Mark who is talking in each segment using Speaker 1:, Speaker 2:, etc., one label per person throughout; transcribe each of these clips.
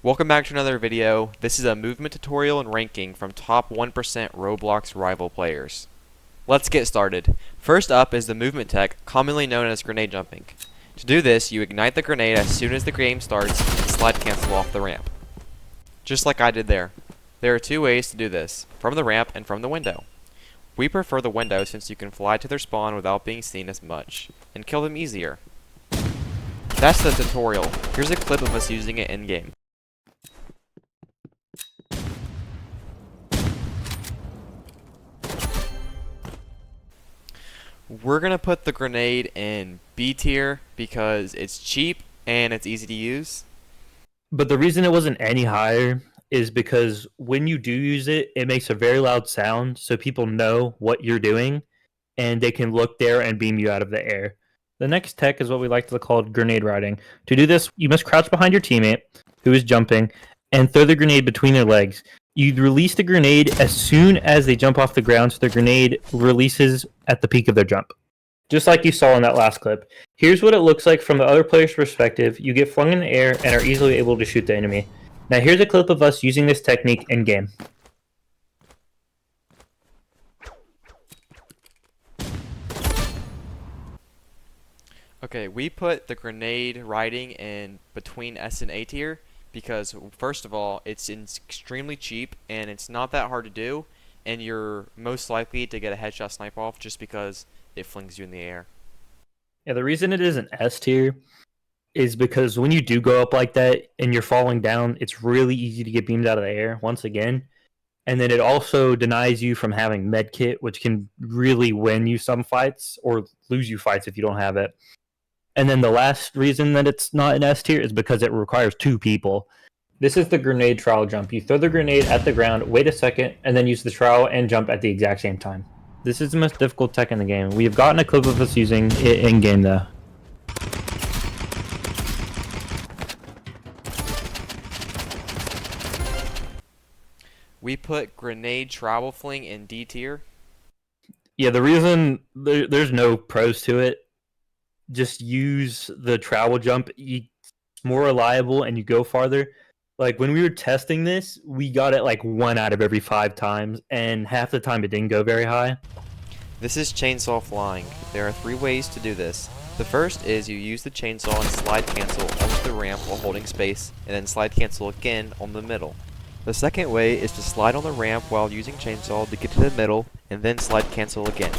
Speaker 1: Welcome back to another video. This is a movement tutorial and ranking from top 1% Roblox rival players. Let's get started. First up is the movement tech, commonly known as grenade jumping. To do this, you ignite the grenade as soon as the game starts and slide cancel off the ramp. Just like I did there. There are two ways to do this, from the ramp and from the window. We prefer the window since you can fly to their spawn without being seen as much, and kill them easier. That's the tutorial. Here's a clip of us using it in-game. We're going to put the grenade in B tier because it's cheap and it's easy to use.
Speaker 2: But the reason it wasn't any higher is because when you do use it, it makes a very loud sound so people know what you're doing and they can look there and beam you out of the air. The next tech is what we like to call grenade riding. To do this, you must crouch behind your teammate who is jumping and throw the grenade between their legs. You release the grenade as soon as they jump off the ground, so the grenade releases at the peak of their jump. Just like you saw in that last clip. Here's what it looks like from the other player's perspective. You get flung in the air and are easily able to shoot the enemy. Now here's a clip of us using this technique in game.
Speaker 1: Okay, we put the grenade riding in between S and A tier because first of all, it's extremely cheap and it's not that hard to do, and you're most likely to get a headshot snipe off just because it flings you in the air.
Speaker 2: Yeah, the reason it is an S tier is because when you do go up like that and you're falling down, it's really easy to get beamed out of the air once again. And then it also denies you from having medkit, which can really win you some fights or lose you fights if you don't have it. And then the last reason that it's not an S tier is because it requires two people. This is the grenade trowel jump. You throw the grenade at the ground, wait a second, and then use the trowel and jump at the exact same time. This is the most difficult tech in the game. We have gotten a clip of us using it in game though.
Speaker 1: We put grenade travel fling in D tier.
Speaker 2: Yeah, the reason there's no pros to it. Just use the travel jump. It's more reliable and you go farther. Like when we were testing this, we got it like 1 out of every 5 times, and half the time it didn't go very high.
Speaker 1: This is chainsaw flying. There are 3 ways to do this. The first is you use the chainsaw and slide cancel onto the ramp while holding space, and then slide cancel again on the middle. The second way is to slide on the ramp while using chainsaw to get to the middle, and then slide cancel again.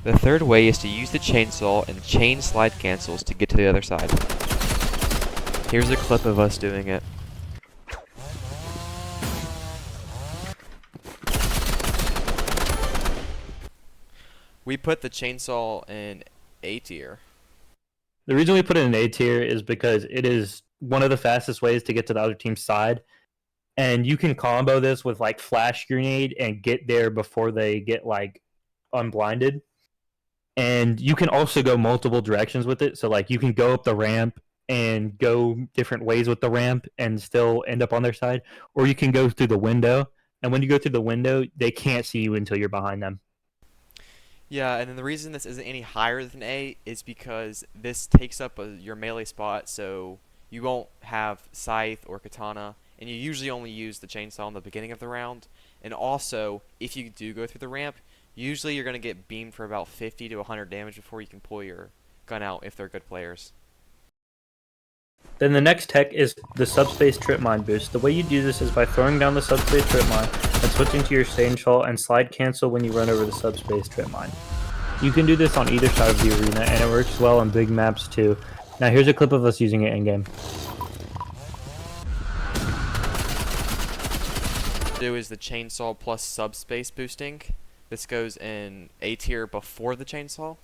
Speaker 1: The third way is to use the chainsaw and chain slide cancels to get to the other side. Here's a clip of us doing it. We put the chainsaw in A tier.
Speaker 2: The reason we put it in A tier is because it is one of the fastest ways to get to the other team's side. And you can combo this with like flash grenade and get there before they get like unblinded. And you can also go multiple directions with it. So like you can go up the ramp and go different ways with the ramp and still end up on their side, or you can go through the window. And when you go through the window, they can't see you until you're behind them.
Speaker 1: Yeah, and then the reason this isn't any higher than A is because this takes up your melee spot, so you won't have scythe or katana, and you usually only use the chainsaw in the beginning of the round. And also, if you do go through the ramp, usually you're going to get beamed for about 50 to 100 damage before you can pull your gun out if they're good players.
Speaker 2: Then the next tech is the subspace trip mine boost. The way you do this is by throwing down the subspace trip mine and switching to your chainsaw and slide cancel when you run over the subspace trip mine. You can do this on either side of the arena, and it works well on big maps too. Now here's a clip of us using it in game.
Speaker 1: Do is the chainsaw plus subspace boosting. This goes in A tier before the chainsaw.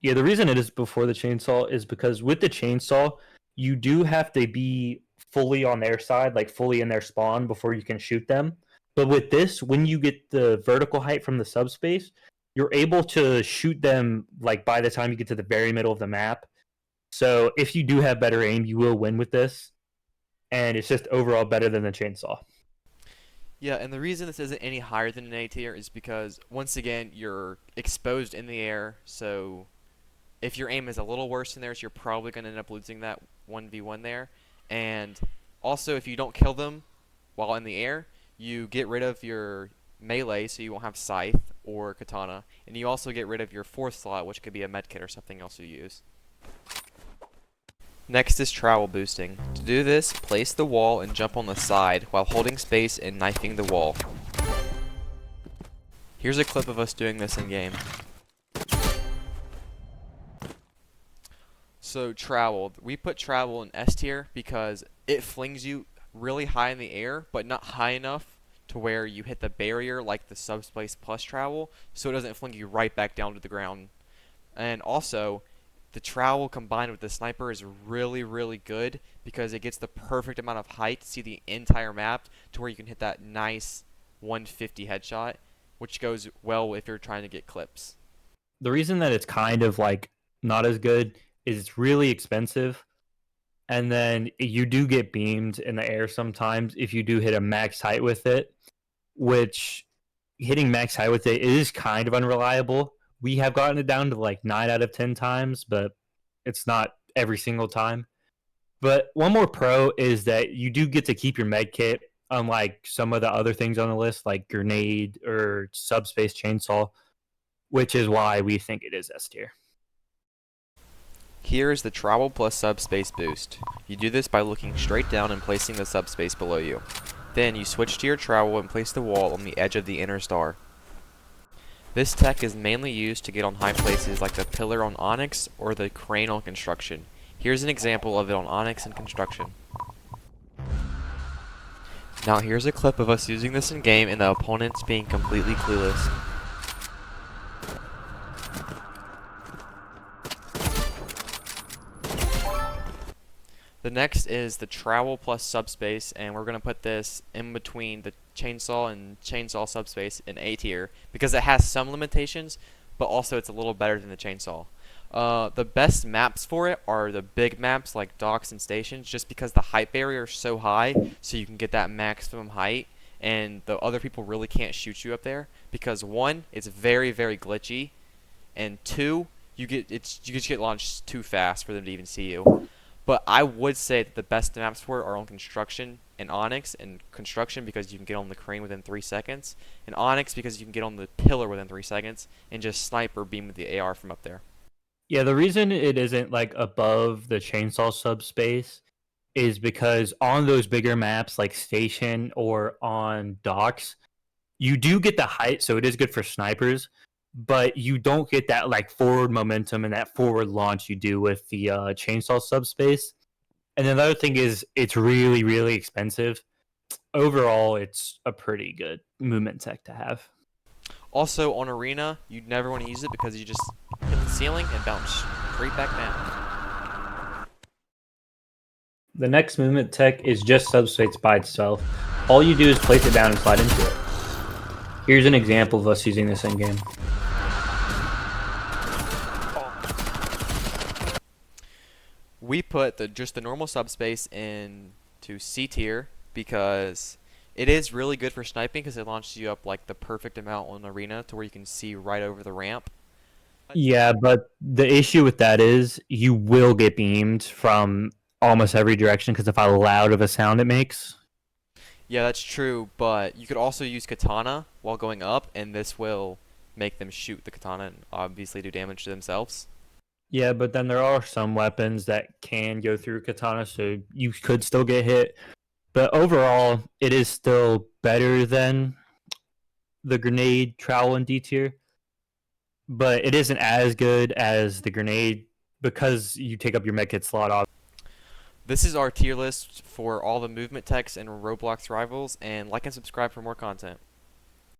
Speaker 2: Yeah, the reason it is before the chainsaw is because with the chainsaw, you do have to be fully on their side, like fully in their spawn before you can shoot them. But with this, when you get the vertical height from the subspace, you're able to shoot them like by the time you get to the very middle of the map. So if you do have better aim, you will win with this. And it's just overall better than the chainsaw.
Speaker 1: Yeah, and the reason this isn't any higher than an A tier is because, once again, you're exposed in the air, so if your aim is a little worse than theirs, you're probably going to end up losing that 1v1 there. And also, if you don't kill them while in the air, you get rid of your melee, so you won't have scythe or katana, and you also get rid of your fourth slot, which could be a medkit or something else you use. Next is travel boosting. To do this, place the wall and jump on the side while holding space and knifing the wall. Here's a clip of us doing this in game. So travel, we put travel in S tier because it flings you really high in the air, but not high enough to where you hit the barrier like the subspace plus travel, so it doesn't fling you right back down to the ground. And also, the travel combined with the sniper is really, really good because it gets the perfect amount of height to see the entire map to where you can hit that nice 150 headshot, which goes well if you're trying to get clips.
Speaker 2: The reason that it's kind of like not as good is it's really expensive, and then you do get beamed in the air sometimes if you do hit a max height with it, which hitting max height with it is kind of unreliable. We have gotten it down to like 9 out of 10 times, but it's not every single time. But one more pro is that you do get to keep your med kit, unlike some of the other things on the list, like grenade or subspace chainsaw, which is why we think it is S tier.
Speaker 1: Here is the travel plus subspace boost. You do this by looking straight down and placing the subspace below you. Then you switch to your travel and place the wall on the edge of the inner star. This tech is mainly used to get on high places like the pillar on Onyx or the crane on construction. Here's an example of it on Onyx and construction. Now here's a clip of us using this in game and the opponents being completely clueless. The next is the travel plus subspace, and we're going to put this in between the chainsaw and chainsaw subspace in A tier because it has some limitations, but also it's a little better than the chainsaw. The best maps for it are the big maps like docks and stations, just because the height barrier is so high, so you can get that maximum height, and the other people really can't shoot you up there because one, it's very, very glitchy, and two, you just get launched too fast for them to even see you. But I would say that the best maps for it are on construction and Onyx, and construction because you can get on the crane within 3 seconds, and Onyx because you can get on the pillar within 3 seconds and just snipe or beam with the AR from up there.
Speaker 2: Yeah, the reason it isn't like above the chainsaw subspace is because on those bigger maps like station or on docks, you do get the height, so it is good for snipers, but you don't get that like forward momentum and that forward launch you do with the chainsaw subspace. And then the other thing is it's really, really expensive. Overall, it's a pretty good movement tech to have.
Speaker 1: Also, on Arena, you'd never want to use it because you just hit the ceiling and bounce straight back down.
Speaker 2: The next movement tech is just subspace by itself. All you do is place it down and slide into it. Here's an example of us using this in game.
Speaker 1: We put just the normal subspace into C tier because it is really good for sniping because it launches you up like the perfect amount on Arena to where you can see right over the ramp.
Speaker 2: Yeah, but the issue with that is you will get beamed from almost every direction because of how loud of a sound it makes.
Speaker 1: Yeah, that's true, but you could also use katana while going up, and this will make them shoot the katana and obviously do damage to themselves.
Speaker 2: Yeah, but then there are some weapons that can go through katana, so you could still get hit. But overall, it is still better than the grenade trowel in D tier. But it isn't as good as the grenade because you take up your medkit slot off.
Speaker 1: This is our tier list for all the movement techs and Roblox rivals, and like and subscribe for more content.